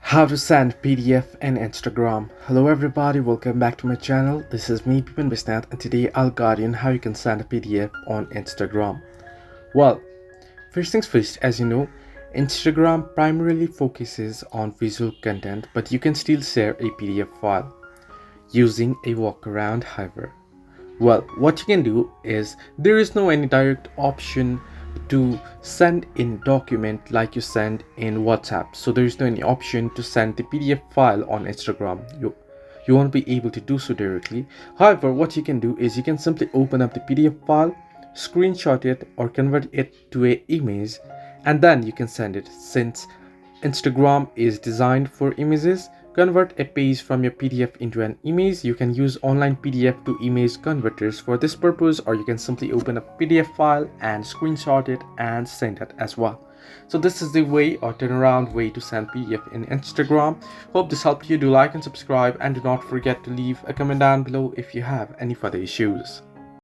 How to send PDF in Instagram. Hello everybody, welcome back to my channel. This is me Pipan Bisnath, and today I'll guide you on how you can send a PDF on Instagram. Well, first things first, as you know, Instagram primarily focuses on visual content, but you can still share a PDF file using a workaround, however. Well, what you can do is there is no any direct option to send in document like you send in WhatsApp. So there is no any option to send the PDF file on Instagram. You won't be able to do so directly. However, what you can do is you can simply open up the PDF file, screenshot it or convert it to a image, and then you can send it. Since Instagram is designed for images, convert a page from your PDF into an image. You can use online PDF to image converters for this purpose, or you can simply open a PDF file and screenshot it and send it as well. So this is the way or turnaround way to send PDF in Instagram. Hope this helped you. Do like and subscribe, and do not forget to leave a comment down below if you have any further issues.